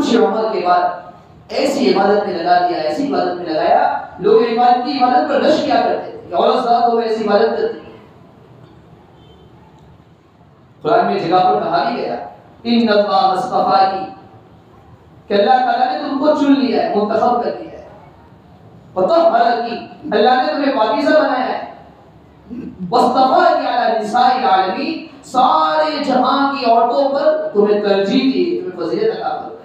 کچھ عمر کے بعد ایسی عبادت میں لگا دیا، ایسی عبادت میں لگایا، لوگ عبادت کی عبادت پر رش کیا کرتے تھے، اور ساتھ لوگ ایسی عبادت کرتے ہیں۔ قرآن میں جگہ پر کہا بھی گیا ان اللہ اصطفاکی، کہ اللہ تعالیٰ نے تم کو چن لیا ہے، منتخب کر دیا ہے، وطہرکی، اللہ نے تمہیں پاکیزہ بنایا ہے، واصطفاکی علی نساء العالمین، سارے جہاں کی عورتوں پر تمہیں ترجیح دی، تمہیں فضیلت عطا فرمائی۔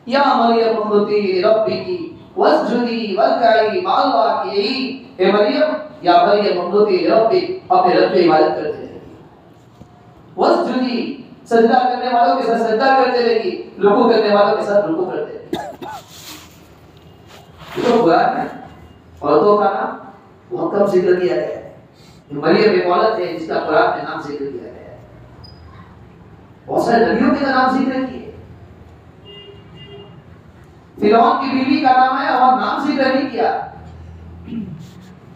یا مریم اقنتی ربکی واسجدی وارکعی مع الراکعین، اے مریم، یا مریم اقنتی ربک، اپنے رب کی عبادت کرتے رہیے، واسجدی، سجدہ کرنے والوں کے ساتھ سجدہ کرتے رہیے، رکوع کرنے والوں کے ساتھ رکوع کرتے رہیے۔ تو قرآن میں عورتوں کا نام بہت کم ذکر کیا گیا ہے۔ مریم ایک عورت ہے جس کا قرآن میں نام ذکر کیا گیا ہے، بہت سارے نبیوں کے نام ذکر کیے، فرعون کی بیوی کا نام ہے اور نام ذکر نہیں کیا،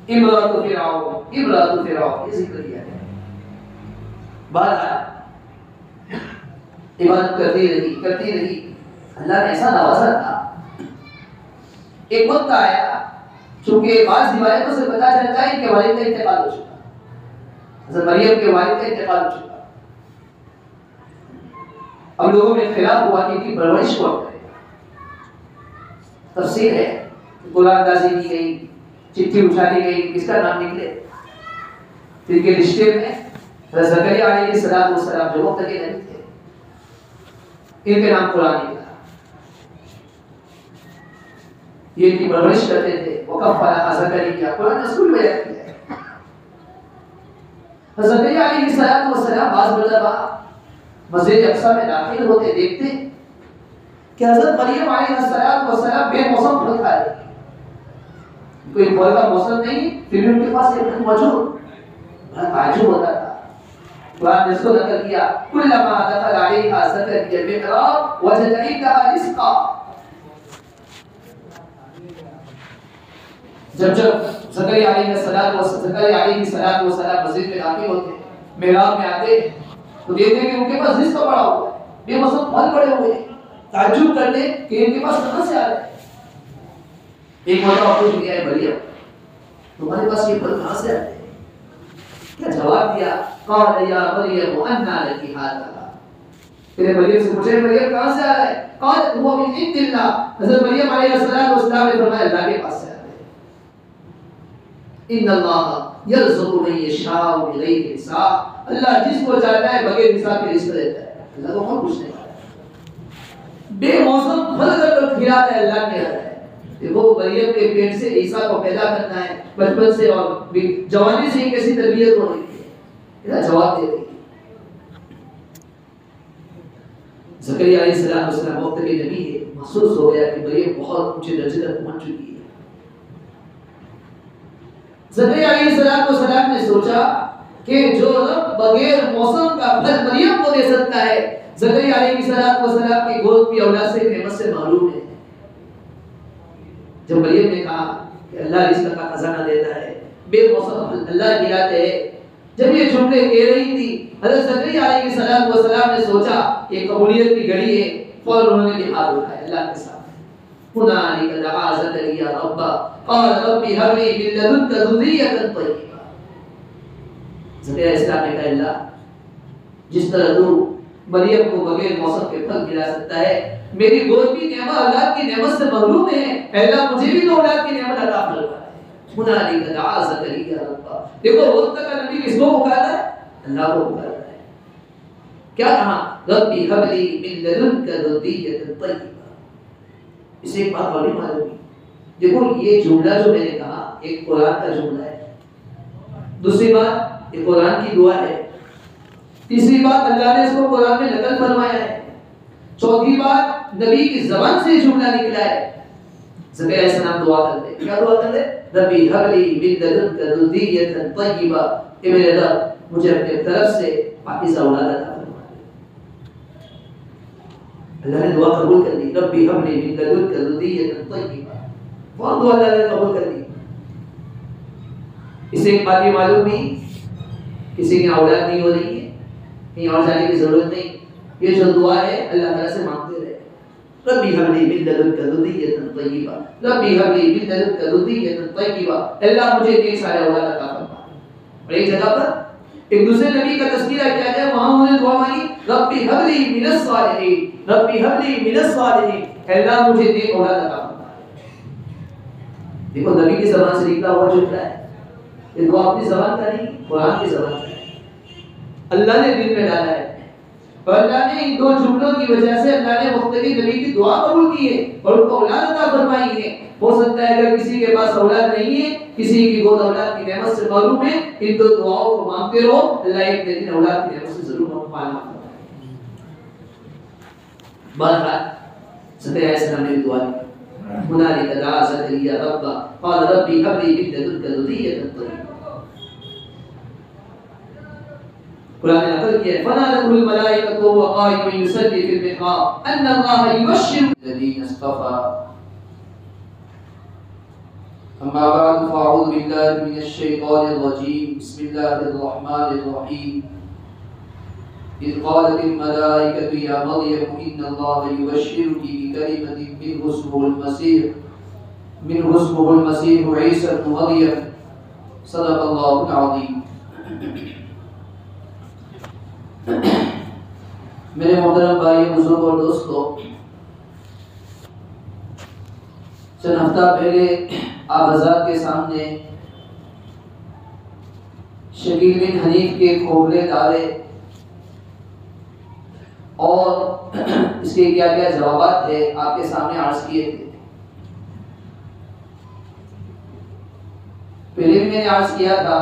امرأۃ فرعون، امرأۃ فرعون، یہ ذکر کیا گیا۔ بہرحال عبادت کرتی رہی، اللہ نے ایسا نوازا تھا۔ ایک وقت آیا، چونکہ بعض روایتوں سے پتہ چلتا ہے کہ والد کا انتقال ہو چکا، حضرت مریم کے والد کا انتقال ہو چکا۔ اب لوگوں میں اختلاف ہوا کہ ان کی پرورش کون کرے۔ تفسیر ہے کہ قرآن اندازی کی گئی، چٹھی اٹھائی گئی، کس کا نام نکلے۔ پھر کے رشتے میں حضرت زکریا علیہ السلام جو وقت کے نبی تھے، ان کے نام قرآن نکلا، یہ ان کی پرورش کرتے تھے۔ وکفلھا زکریا، قرآن نے اسکول میں بیان کیا ہے۔ حضرت زکریا علیہ السلام بعض مرتبہ مسجد اقصی میں داخل ہوتے، دیکھتے کہ حضرت مریم علیہ السلام بے موسم پھل کھا رہی ہے، کوئی پھل کا موسم نہیں، پھر بھی ان کے پاس ایک پھل موجود، بڑا تعجب ہوتا تھا۔ قرآن نے اس کو نقل کیا، کلما دخل علیہا زکریا المحراب وجد عندها رزقا، جب زکریا علیہ السلام مسجد میں داخل ہوتے، محراب میں آتے تو دیکھتے کہ ان کے پاس رزق پڑا ہوا ہے، بے موسم پھل پڑے ہوئے ہیں، تعجب کرتے کہ ان کے پاس کہاں سے آ رہے ہیں۔ ایک مرتبہ پوچھ لیا ہے مریم، تمہارے پاس یہ پھل کہاں سے آتے ہیں؟ کیا جواب دیا؟ قال یا مریم انا لکی ھذا، پھر مریم سے پوچھے مریم کہاں سے آ رہا ہے؟ قالت هو من عند اللہ، حضرت مریم علیہ السلام نے فرمایا اللہ کے پاس سے آ رہا ہے۔ ان اللہ یرزق من یشاء بغیر حساب، اللہ جس کو چاہتا ہے بغیر حساب کے رزق دیتا ہے، اللہ کو کون پوچھنے والا ہے؟ بے موسم پھل کر کھلاتا ہے اللہ کے ہے۔ دیکھو مریم کے پیٹ سے عیسیٰ کو پیدا کرنا ہے، بچپن سے اور جوانی سے کیسی تربیت ہو رہی ہے، کیا جواب دے رہی ہے۔ زکریا علیہ السلام وقت کے نبی ہے، محسوس ہو گیا کہ مریم بہت اونچے درجے تک پہنچ چکی ہے۔ زکریا علیہ السلام نے سوچا کہ جو رب بغیر موسم کا پھل مریم کو دے سکتا ہے، زکریا علیہ السلام کی گود کی اولاد سے نعمت سے محروم ہے۔ جب مریم نے کہا کہ اللہ رزق کا خزانہ دیتا ہے، بے موسم اللہ گراتے ہیں، جب یہ جملے کہہ رہی تھی، حضرت زکریا علیہ السلام نے سوچا کہ قبولیت کی گھڑی ہے، فوراً انہوں نے ہاتھ اٹھایا اللہ کے سامنے۔ هنالك دعا زكريا ربه قال رب هب لي من لدنك ذرية طيبة۔ زکریا علیہ السلام نے کہا اللہ جس طرح تو مریم کو بغیر موسم کے پھل کھلا سکتا ہے، میری گود کی نعمت اولاد کی نعمت سے محروم ہے، اللہ مجھے بھی تو اولاد کی نعمت عطا فرما ہے۔ هنالك دعا زكريا ربه، دیکھو وقت کا نبی کس کو پکارا ہے؟ اللہ کو پکارا ہے۔ کیا کہا؟ رب هب لي من لدنك ذرية طيبة۔ اسے ایک بات اور بھی معلوم ہوئی، دیکھو یہ جملہ جو میں نے کہا ایک قرآن کا جملہ ہے، دوسری بات یہ قرآن کی دعا ہے، تیسری بات اللہ نے اس کو قرآن میں نقل فرمایا ہے، چوتھی بات نبی کی زبان سے جملہ نکلا ہے۔ زکریا علیہ السلام دعا کرتے، کیا دعا کرتے؟ ربی هب لي من لدنك ذرية طيبة، اے میرے رب مجھے اپنے طرف سے پاکیزہ اولاد عطا فرما۔ اللہ نے دعا قبول کر لی، ربی هب لي من لدنك ذرية طيبة، فوراً دعا اللہ نے قبول کر لی۔ اسے ایک بات یہ معلوم نہیں، کسی کی اولاد نہیں ہو رہی ہے، کہیں اور جانے کی ضرورت نہیں، یہ جو دعا ہے اللہ تعالیٰ سے مانگتے رہے، ربی حب لی من لدنک ذریۃ طیبہ، ربی حب لی من لدنک ذریۃ طیبہ، اللہ مجھے نیک صالح اولاد عطا فرما۔ اور ایک جگہ پر ایک دوسرے نبی کا تذکرہ کیا گیا، وہاں انہوں نے دعا مانگی ربی حب لی من الصالحین، ربی حب لی من الصالحین، اللہ مجھے نیک اولاد عطا فرما۔ دیکھو نبی کی زبان سے نکلا ہوا جملہ ہے، یہ دعا اپنی زبان کا نہیں، قرآن کی زبان کا ہے، اللہ نے دل میں ڈالا ہے۔ اور اللہ نے ان دو جملوں کی وجہ سے اللہ نے مختلف نبی کی دعا قبول کی ہے اور ان کو اولاد عطا فرمائی ہے۔ ہو سکتا ہے اگر کسی کے پاس اولاد نہیں ہے، کسی کی گود اولاد کی نعمت سے محروم ہے، ان دو دعاؤں کو مانگتے رہو، اللہ ایک دن اولاد کی نعمت سے ضرور پانا فرمائے۔ بہرحال صلی اللہ علیہ وسلم نے دعا کی، هنالك دعا زكريا ربه قال ربي هب لي من لدنك ذرية طيبة۔ قرآن نے نقل کیا فنادته الملائكة وهو قائم يصلي في المحراب أن الله يبشر الذين اصطفى۔ أما بعد فأعوذ بالله من الشيطان الرجيم، بسم الله الرحمن الرحيم۔ إذ قالت الملائكة يا مريم إن الله يبشرك بكلمة منه اسمه المسيح عيسى ابن مريم، صدق الله العظيم۔ میرے محترم بھائی بزرگ اور دوستو، چند ہفتہ پہلے آپ حضرات کے سامنے شکیل بن حنیف کے کھوکھلے دعوے اور اس کے کیا کیا جوابات تھے آپ کے سامنے عرض کیے تھے۔ پہلے بھی میں نے عرض کیا تھا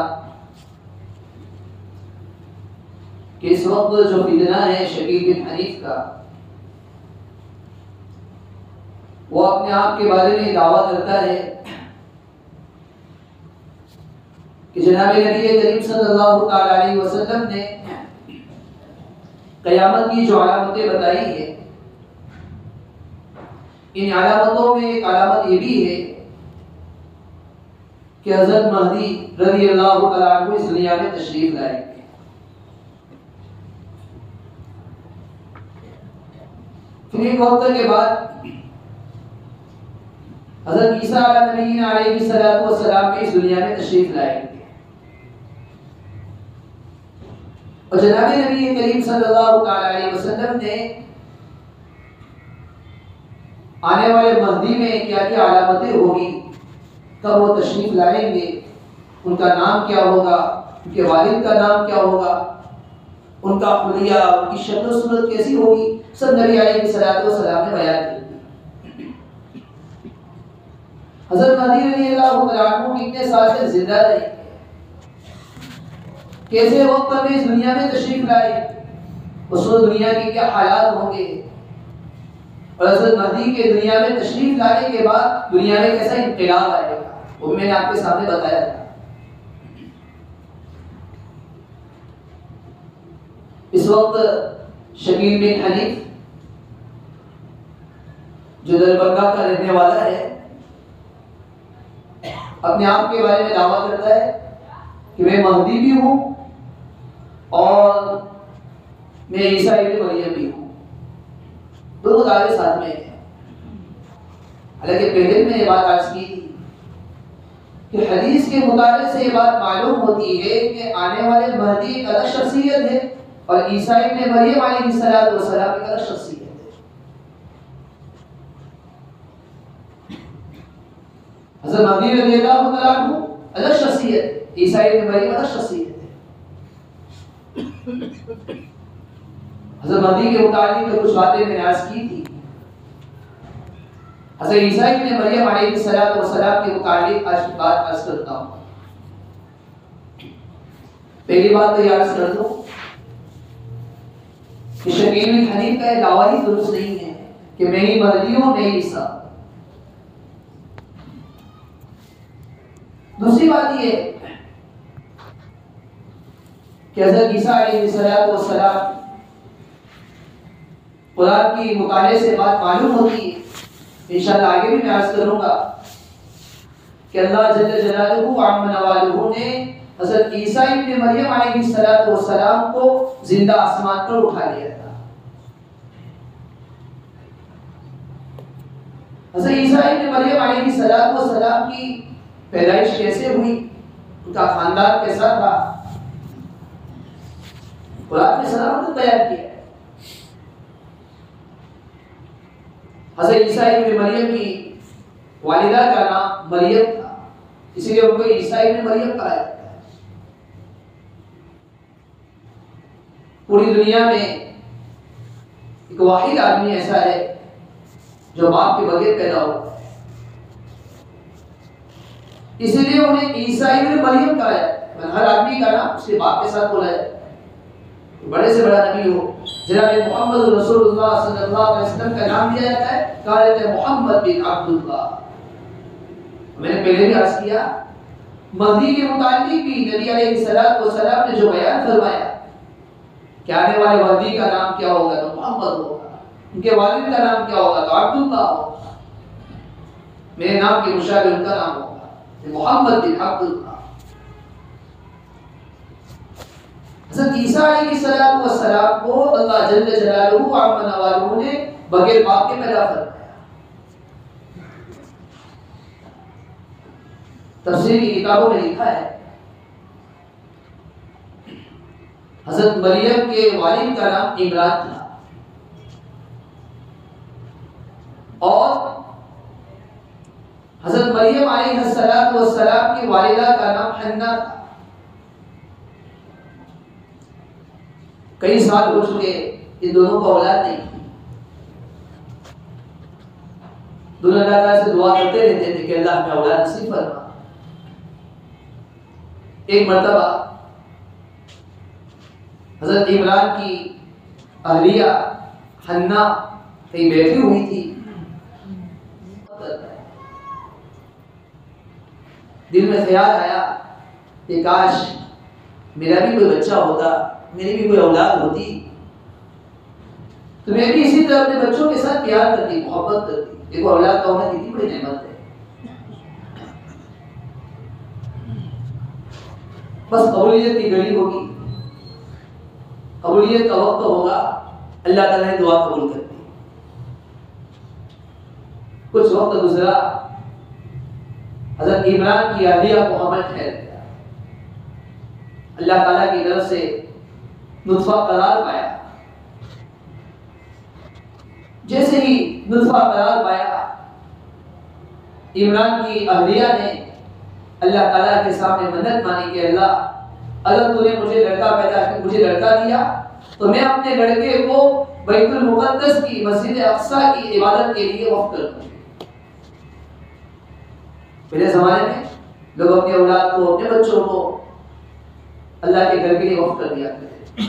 کہ اس وقت جو فتنہ ہے شکیل بن حنیف کا، وہ اپنے آپ کے بارے میں دعویٰ کرتا ہے کہ جناب نبی کریم صلی اللہ تعالی علیہ وسلم نے قیامت کی جو علامتیں بتائی ہیں، ان علامتوں میں ایک علامت یہ بھی ہے کہ حضرت مہدی رضی اللہ تعالیٰ عنہ اس دنیا میں تشریف لائیں گے۔ پھر ایک وقت کے بعد حضرت عیسیٰ علیہ السلام بھی اس دنیا میں تشریف لائیں گے، اور جناب نبی کریم صلی اللہ تعالی علیہ وسلم نے آنے والے مہدی میں کیا کیا علامتیں ہوگی، کب وہ تشریف لائیں گے، ان کا نام کیا ہوگا، ان کے والد کا نام کیا ہوگا، ان کا حلیہ، ان کی شکل و صورت کیسی ہوگی، سب نبی علیہ السلام نے بیان کی۔ حضرت مہدی رضی اللہ تعالیٰ عنہ کتنے سال تک زندہ رہے، کیسے وقت میں اس دنیا میں تشریف لائے، اس وقت دنیا کے کیا حالات ہوں گے، اور حضرت مہدی کے دنیا میں تشریف لانے کے بعد دنیا میں کیسا انقلاب آئے گا، وہ بھی میں نے آپ کے سامنے بتایا تھا۔ اس وقت شکیل بن حنیف جو دربگہ کا رہنے والا ہے، اپنے آپ کے بارے میں دعویٰ کرتا ہے کہ میں مہدی بھی ہوں اور میں عیسیٰ ابن مریم بھی ہوں، دونوں دعوے ساتھ میں ہیں۔ حالانکہ پہلے میں یہ بات عرض کی تھی کہ حدیث کے مطالعے سے یہ بات معلوم ہوتی ہے کہ آنے والے مہدی ایک الگ شخصیت ہے اور عیسیٰ ابن مریم علیہ السلام ایک الگ شخصیت ہے۔ حضرت مہدی رضی اللہ تعالیٰ عنہ الگ شخصیت، عیسیٰ ابن مریم الگ شخصیت ہے۔ حضرت مہدی کے متعلق کچھ باتیں میں نے عرض کی تھی۔ حضرت عیسیٰ ابن مریم علیہ السلام کے متعلق آج بات عرض کرتا ہوں۔ پہلی بات تو یہ عرض کر دوں کہ شکیل بن حنیف کا یہ دعویٰ ہی درست نہیں ہے کہ میں ہی مہدی ہوں، میں ہی عیسیٰ۔ دوسری بات یہ ہے کہ حضرت عیسیٰ علیہ السلام قرآن کی مطالعے سے بات معلوم ہوتی ہے، انشاءاللہ آگے بھی میں عرض کروں گا کہ اللہ جل جلالہ عم نوالہ نے حضرت عیسیٰ ابن مریم علیہ السلام کو زندہ آسمان پر اٹھا لیا تھا، حضرت عیسیٰ ابن مریم علیہ السلام کی پیدائش کیسے ہوئی، ان کا خاندان کیسا تھا، قرآن میں سلامت بیان کیا ہے۔ حضرت عیسیٰ ابن مریم کی والدہ کا نام مریم تھا، اسی لیے ان کو عیسیٰ ابن مریم کہا جاتا ہے۔ پوری دنیا میں ایک واحد آدمی ایسا ہے جو باپ کے بغیر پیدا ہوا ہے، اسی لیے انہیں عیسیٰ ابن مریم کہا جاتا ہے۔ ہر آدمی کا نام اس کے باپ کے ساتھ بولا جاتا ہے، بڑے سے بڑا نبی ہو، جناب محمد رسول اللہ صلی اللہ علیہ وسلم کا نام دیا جاتا ہے، کہا جاتا ہے محمد بن عبداللہ۔ میں نے پہلے بھی عرض کیا، مہدی کے متعلق بھی نبی علیہ السلام نے جو بیان فرمایا کہ آنے والے مہدی کا نام کیا ہوگا تو محمد ہوگا، ان کے والد کا نام کیا ہوگا تو عبداللہ ہوگا، میرے نام کے مشابہ ان کا نام ہوگا محمد بن عبداللہ۔ حضرت عیسیٰ علیہ السلام کو اللہ جل جلالہ عما نوالہ نے بغیر باپ کے پیدا فرمایا۔ تفسیر کی کتابوں میں لکھا ہے حضرت مریم کے والد کا نام عمران تھا اور حضرت مریم علیہ السلام کی والدہ کا نام حنا تھا۔ کئی سال ہو چکے، ان دونوں کو اولاد نہیں، دونوں اللہ تعالیٰ سے دعا کرتے رہتے تھے کہ اللہ ہمیں اولاد نصیب فرما۔ ایک مرتبہ حضرت عمران کی اہلیہ حنا کہیں بیٹھی ہوئی تھی، دل میں خیال آیا کہ کاش میرا بھی کوئی بچہ ہوتا، میری بھی کوئی اولاد ہوتی تو میں بھی اسی طرح اپنے بچوں کے ساتھ پیار کرتی، محبت کرتی۔ دیکھو اولاد کا ہونا کتنی بڑی نعمت ہے، بس قبولیت کی گھڑی ہوگی، قبولیت کا وقت ہوگا، اللہ تعالیٰ نے دعا قبول کر دی۔ کچھ وقت گزرا، حضرت عمران کی اہلیہ کو حمل ٹھہر گیا، اللہ تعالیٰ کی طرف سے نطفہ قرار پایا۔ جیسے ہی نطفہ قرار پایا، عمران کی اہلیہ نے اللہ تعالیٰ کے سامنے منت مانی کہ اللہ اگر تو نے مجھے لڑکا دیا تو میں اپنے لڑکے کو بیت المقدس کی مسجد اقصی کی عبادت کے لیے وقف کر دوں۔ پہلے زمانے میں لوگ اپنے اولاد کو، اپنے بچوں کو اللہ کے گھر کے لیے وقف کر دیا کرتے تھے،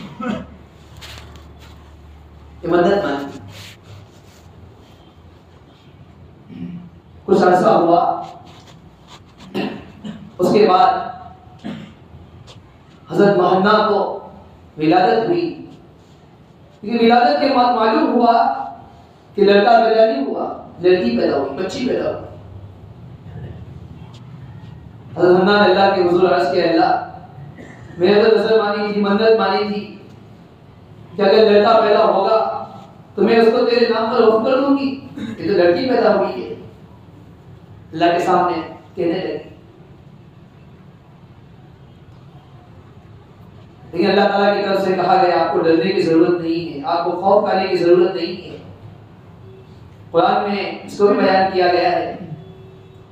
یہ منت مانی۔ کچھ عرصہ ہوا، اس کے بعد حضرت محنہ کو ولادت ہوئی، کیونکہ ولادت کے بعد معلوم ہوا کہ لڑکا پیدا نہیں ہوا، لڑکی پیدا ہوئی، بچی پیدا ہوئی۔ حضرت محنہ نے اللہ کے حضور عرض کیا، اللہ میں نے تو نظر مانی تھی، منت مانی تھی کہ اگر لڑکا پیدا ہوگا تو میں اس کو تیرے نام پر وقف کر دوں گی، یہ تو لڑکی پیدا ہوئی ہے۔ اللہ کے سامنے کہنے لگی، لیکن اللہ تعالیٰ کی طرف سے کہا گیا آپ کو ڈرنے کی ضرورت نہیں ہے، آپ کو خوف کھانے کی ضرورت نہیں ہے۔ قرآن میں اس کو بھی بیان کیا گیا ہے،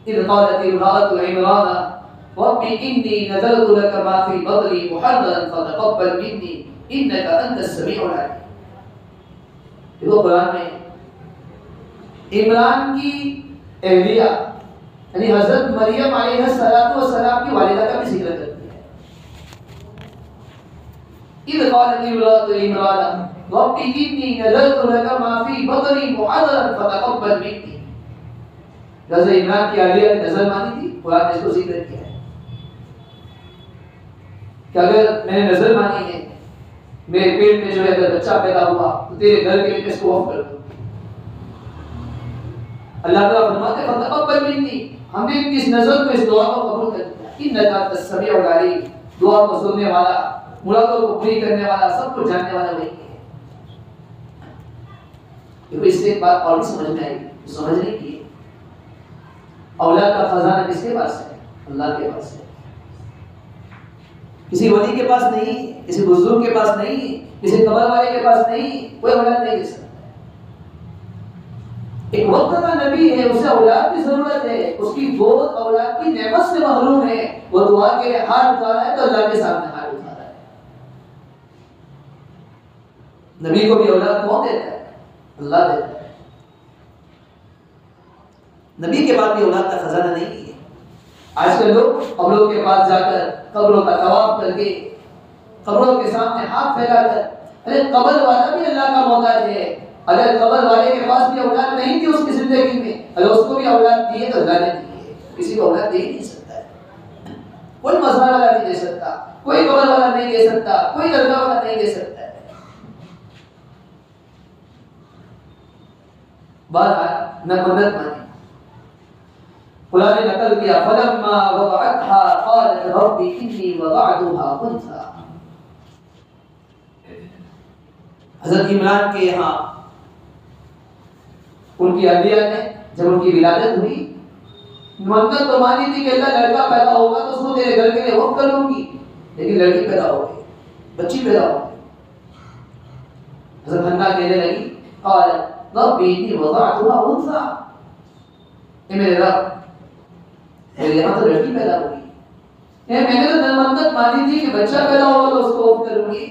اِذْ قَالَتِ امرأة عمران رب إني نذرت لك ما في بطني محررا فتقبل مني إنك أنت السميع العليم۔ دیکھو قرآن میں عمران کی اہلیہ یعنی حضرت مریم علیہ السلام کی والدہ کا بھی ذکر کرتی ہے۔ اِذْ قَالَتِ امرأة عمران رب إني نذرت لك ما في بطني محررا فتقبل مني۔ حضرت عمران کی اہلیہ نے نظر مانی تھی، قرآن نے اس کو ذکر کیا ہے کہ اگر میں نے نظر مانی ہے، میرے پیٹ میں جو ہے اگر بچہ پیدا ہوا تو تیرے گھر کے لیے اس کو وقف کر دوں۔ اللہ تعالیٰ فرماتے فتقبل منی، ہم نے اس نظر کو، اس دعا کو قبول کر لیا۔ انک انت السمیع العلیم، دعا کو سننے والا، مرادوں کو پوری کرنے والا، سب کو جاننے والا وہی ہے۔ دیکھو اس سے ایک بات اور بھی سمجھ میں آئی، سمجھنے کی اولاد کا خزانہ کس کے پاس ہے؟ اللہ کے پاس ہے. کسی ولی کے پاس نہیں، کسی بزرگ کے پاس نہیں، کسی قبر والے کے پاس نہیں، کوئی اولاد نہیں دے سکتا. ایک وقت کا نبی ہے، اسے اولاد کی ضرورت ہے، اس کی گود اولاد کی نعمت سے محروم ہے، وہ دعا کے لیے ہاتھ اٹھا رہا ہے تو اللہ کے سامنے ہاتھ اٹھا رہا ہے. نبی کو بھی اولاد کون دیتا ہے؟ اللہ دیتا ہے. نبی کے بعد بھی اولاد کا خزانہ نہیں ہے. آج کل لوگ قبروں کے پاس جا کر قبروں کا طواف کر کے قبروں کے سامنے ہاتھ پھیلا کر، ارے قبر والا بھی اللہ کا محتاج ہے. اگر قبر والے کے پاس بھی اولاد نہیں تھی اس کی زندگی میں، اگر اس کو بھی اولاد دی ہے تو اللہ نے دی ہے. کسی کو اولاد دے ہی نہیں سکتا ہے. کوئی مزار والا نہیں دے سکتا، کوئی قبر والا نہیں دے سکتا، کوئی درگاہ والا نہیں دے سکتا ہے. بہرحال نہ مدد مانی. قرآن نے نقل کیا فلما وضعتها قالت رب انی وضعتها انثى. حضرت عمران کے یہاں ان کی اہلیہ نے جب ان کی ولادت ہوئی منت تو مانی تھی کہ اللہ لڑکا پیدا ہوگا تو اس کو تیرے گھر کے لیے وقف کر دوں گی، لیکن لڑکی پیدا ہو گئی، بچی پیدا ہو گئی. حضرت حنا کہنے لگی قالت رب انی وضعتها انثى، اے میرے رب میرے یہاں تو لڑکی پیدا ہوگی، میں نے تو منت مانی تھی کہ بچہ پیدا ہوگا تو اس کو وقف کروں گی،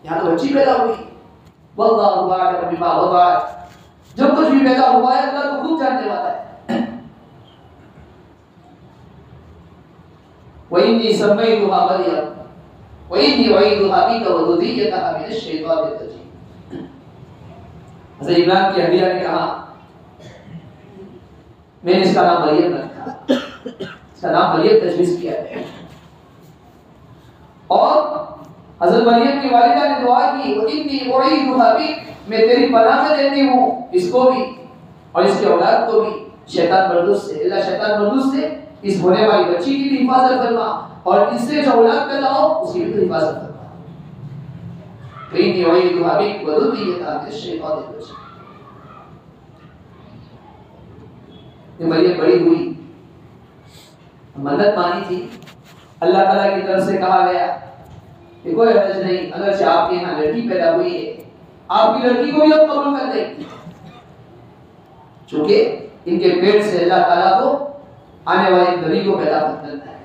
یہاں تو بچی پیدا ہوئی. واللہ اعلم بما وضعت، جو کچھ بھی پیدا ہوا ہے اللہ تو خود جاننے والا ہے. وَإِنِّي سَمَّيْتُهَا مَرْيَمَ وَإِنِّي أُعِيذُهَا بِكَ وَذُرِّيَّتَهَا مِنَ الشَّيْطَانِ الرَّجِيمِ. حضرت عمران کی اہلیہ نے کہا میں نے اس کا نام مریم رکھا، اس کا نام مریم تجویز کیا ہے. اور حضرت مریم کی والدہ نے دعا کی وَإِنِّي أُعِيذُهَا بِكَ، میں تیری پناہ میں دیتی ہوں اس کو بھی اور اس کی اولاد کو بھی شیطان مردود سے. اللہ شیطان مردود سے اس ہونے والی بچی کی بھی حفاظت فرما اور اس سے جو اولاد پیدا ہو اس کی بھی حفاظت فرما. وَإِنِّي أُعِيذُهَا بِكَ وَذُرِّيَّتَهَا مِنَ الشَّيْطَانِ الرَّجِيمِ. یہ مریم بڑی ہوئی، منت مانی تھی، اللہ تعالیٰ کی طرف سے کہا گیا کہ کوئی حرج نہیں، اگرچہ آپ کے یہاں لڑکی پیدا ہوئی ہے آپ کی لڑکی کو بھی اب قبول کر دیں، چونکہ ان کے پیٹ سے اللہ تعالیٰ کو آنے والے نبی کو پیدا کرنا ہے.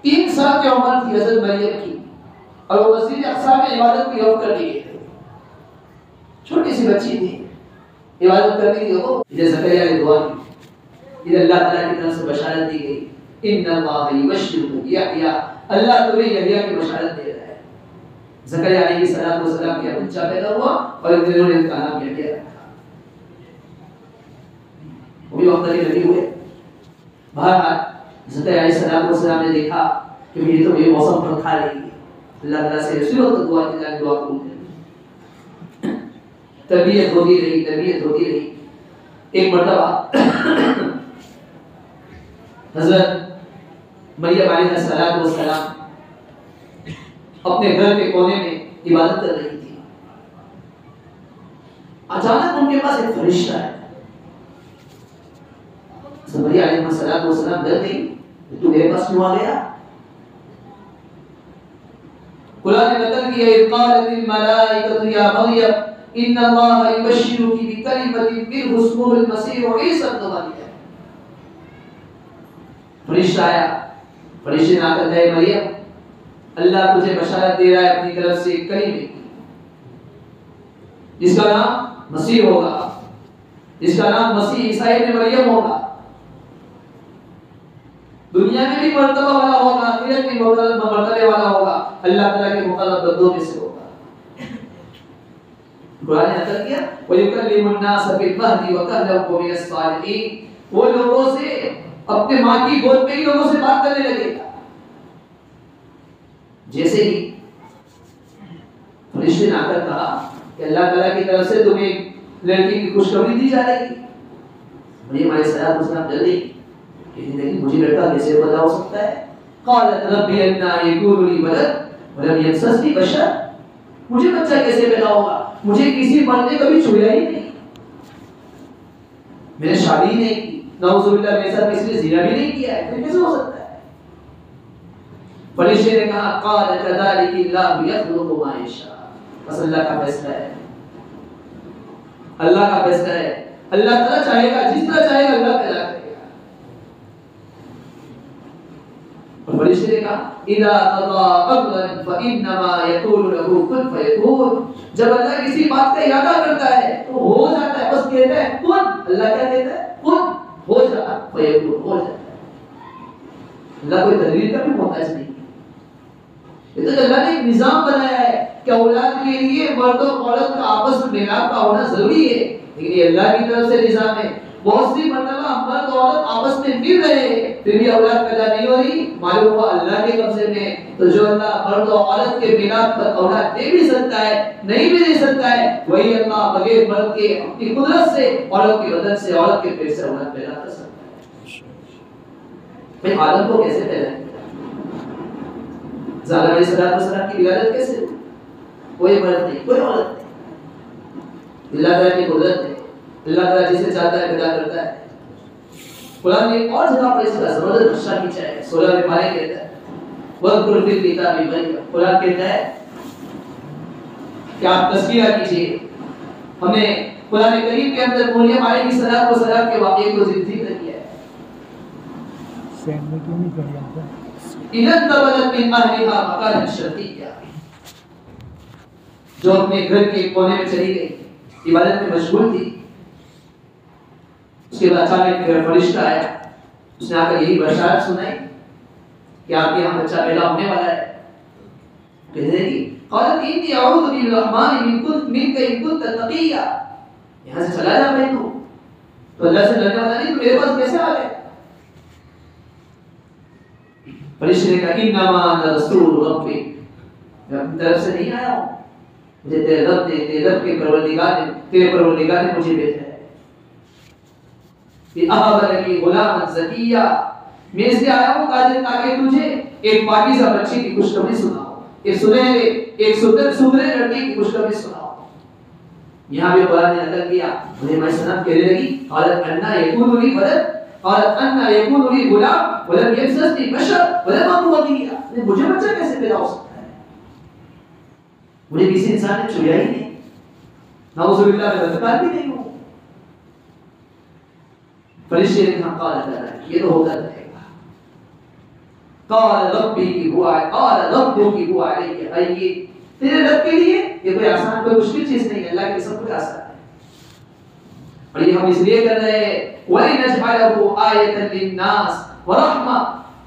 3 سال کی عمر تھی حضرت مریم کی اور وہ مسجد اقصی میں عبادت کی روک کر دی گئی. چھوٹی سی بچی تھی، عبادت کرنے کی وہ ادھر زکریا نے دعا کی، ادھر اللہ تعالیٰ کی طرف سے بشارت دی گئی ان اللہ یبشرک یحییٰ، اللہ تمہیں یحییٰ کی بشارت دے رہا ہے. زکریا علیہ السلام کا بچہ پیدا ہوا اور انہوں نے اس کا نام یحییٰ رکھا. وہ بھی وقت کے نبی ہوئے. بہرحال زکریا علیہ السلام نے دیکھا کہ یہ تو یہ موسم پر کھا رہی ہے، اللہ تعالیٰ سے اسی وقت دعا کی جائے، دعا قبول کر. تربیت ہوتی رہی. ایک مرتبہ حضرت مریم علیہ السلام اپنے گھر کے کونے میں عبادت کر رہی تھی. اچانک ان کے پاس ایک فرشتہ ہے. مریم علیہ السلام ڈر گئی، تو میرے پاس کیوں آ گیا؟ قرآن نے نقل کیا اذ قالت الملائکۃ یا مریم ان اللہ یبشرک بکلمۃ منہ اسمہ المسیح عیسی ابن مریم. فرشتہ آیا، فرشتے نے آ کر کہا مریم اللہ تجھے بشارت دے رہا ہے اپنی طرف سے ایک کلمے کی جس کا نام مسیح ہوگا، جس کا نام مسیح عیسی ابن مریم ہوگا. دنیا میں بھی مرتبہ والا ہوگا، آخرت میں مرتبے والا ہوگا، اللہ تعالیٰ کے مقرب بندوں میں سے ہوگا. قرآن نے نقل کیا وَيُكَلِّمُ النَّاسَ فِي الْمَهْدِ وَكَهْلًا وَمِنَ الصَّالِحِينَ، وہ لوگوں سے اپنے ماں کی گود میں ہی لوگوں سے بات کرنے لگے گا. جیسے ہی فرشتے نے آ کر کہا کہ اللہ تعالیٰ کی طرف سے تمہیں لڑکی کی خوشخبری دی جا رہی ہے، مریم علیہ السلام ڈر گئی کہ مجھے لڑکا کیسے پیدا ہو سکتا ہے. قالت رب انا یکون لی ولد ولم یمسسنی بشر، مجھے بچہ کیسے پیدا ہوگا، مجھے کسی مرد نے کبھی چھویا ہی نہیں. میں نے شادی نہیں کی، نعوذ باللہ میرے ساتھ کسی نے زنا بھی نہیں کیا ہے، پھر کیسے ہو سکتا ہے؟ فرشتے نے کہا قال كذلك الله يخلق ما يشاء، بس اللہ کا فیصلہ ہے، اللہ کا فیصلہ ہے، اللہ تعالیٰ چاہے گا جس طرح چاہے گا اللہ پیدا کرے گا۔ اور فرشتے نے کہا اذا قضى امرا فانما يقول له كن فيكون، جب اللہ کسی بات کا ارادہ کرتا ہے تو ہو جاتا ہے، بس کہتا ہے کن، اللہ کیا کہتا ہے کن، ہو جاتا فیکون، ہو جاتا ہے۔ اللہ کوئی تدبیر کا بھی محتاج نہیں، یہ تو اللہ نے ایک نظام بنایا ہے کہ اولاد کے لیے مرد اور عورت کا آپس میں ملاپ کا ہونا ضروری ہے، لیکن یہ اللہ کی طرف سے نظام ہے۔ بہت سی مرتبہ مرد اور عورت آپس میں مل رہے ہیں پھر بھی اولاد پیدا نہیں ہو رہی، معلوم ہوا اللہ کے قبضے میں۔ تو جو اللہ مرد اور عورت کے ملاپ پر اولاد دے بھی سکتا ہے، نہیں بھی دے سکتا ہے، وہی اللہ بغیر مرد کے اپنی قدرت سے عورت کے بدن سے، عورت کے پیٹ سے اولاد پیدا کر سکتا ہے۔ میں آدم کو کیسے پیدا کیا؟ زال علیہ السلام کی ولادت کیسے ہوئی؟ کوئی مرد نہیں، کوئی عورت نہیں، اللہ تعالیٰ کی قدرت ہے، اللہ تعالیٰ جسے چاہتا ہے پیدا کرتا ہے۔ قرآن نے ایک اور جگہ پر اس کا زبردست نقشہ کھینچا ہے، 16 میں پارے کہتا ہے وَاذْكُرْ فِي الْكِتَابِ مَرْيَمَ، قرآن کہتا ہے کہ آپ تذکرہ کیجیے، ہمیں قرآن کریم کے اندر مریم علیہ السلام کے واقعے کو ذکر کیا ہے۔ اِذَا انْتَبَذَتْ مِنْ أَهْلِهَا مَكَانًا شَرْقِيًّا، جو اپنے گھر کے کونے میں چلی گئی، عبادت میں مشغول تھی، اس کے بعد اچانک پھر فرشتہ آیا، اس نے آ کر یہی بشارت سنائی کہ آپ کے یہاں بچہ پیدا ہونے والا ہے۔ کہنے لگی قالت انی اعوذ بالرحمن منک ان کنت تقیا، یہاں سے چلا جا میں تو اللہ سے ڈرنے والا نہیں، تو میرے پاس کیسے آ گئے؟ فرشتے نے کہا انما انا رسول ربک، میں اپنی طرف سے نہیں آیا ہوں، مجھے تیرے رب نے، تیرے رب کے پروردگار نے مجھے بھیجا ہے۔ اہب لکی غلاما زکیا، میں اس لیے آیا ہوں تاکہ تجھے ایک پاکیزہ بچی کی خوشخبری سناؤں، ایک سنہرے، ایک سندرے لڑکی کی خوشخبری سناؤں۔ یہاں بھی قرآن نے نقل کیا، مجھے میں سنت کہنے لگی قالت انا یکون لی ولد، قالت انا یکون لی غلام ولم یمسسنی بشر ولم اکن بغیا، مجھے بچہ کیسے پیدا ہو سکتا ہے؟ مجھے کسی انسان نے چھویا ہی نہیں، نعوذ باللہ میں بدکار بھی نہیں ہوں۔ فرشتے نے کہا قال ذلك، یہ تو ہوتا رہے گا۔ قال ربی کی ہوا ہے، قال ربو کی ہوا ہے، آئیے تیرے رب کے لیے یہ کوئی آسان، کوئی مشکل چیز نہیں ہے، اللہ کے سب کچھ آسان ہے۔ اور یہ ہم اس لیے کر رہے ہیں وَلِنَجْعَلَهُ آیَةً لِلنَّاسِ وَرَحْمَةً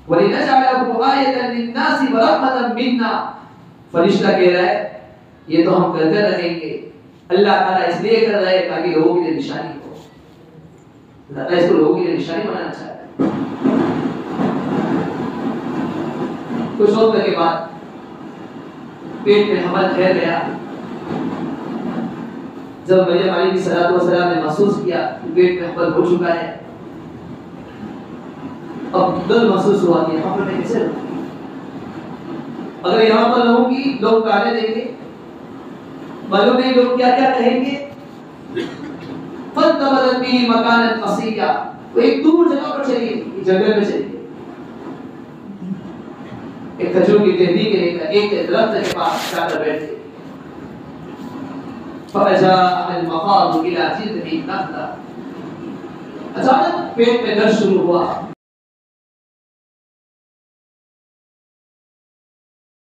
وَلِنَجْعَلَهُ آیَةً لِلنَّاسِ وَرَحْمَةً مِنَّا، فرشتہ کہہ رہا ہے یہ تو ہم کرتے رہیں گے، اللہ تعالیٰ اس لیے کر رہے ہیں تاکہ لوگوں کے لیے نشانی ہو، اللہ تعالیٰ اس کو لوگوں کے لیے نشانی بنانا چاہتا ہے۔ کچھ وقت کے بعد پیٹ میں حمل ٹھہر گیا، جب مریم علیہ السلام نے محسوس کیا کہ پیٹ میں حمل ہو چکا ہے، اب دل محسوس ہوا کہ یہاں پر میں کیسے رہوں، اگر یہاں پر رہوں گی لوگ گانے دیں گے، معلوم نہیں لوگ کیا کیا کہیں گے۔ فَانْتَبَذَتْ بِهِ مَكَانًا قَصِيًّا، وہ ایک دور جگہ پر چلی گئی، جنگل میں چلی گئی، ایک کھجور کی ٹہنی کے لے کر ایک درخت کے پاس جا کر بیٹھ گئی۔ فَأَجَاءَهَا الْمَخَاضُ إِلَى جِذْعِ النَّخْلَةِ، اچانک پیٹ میں درد شروع ہوا،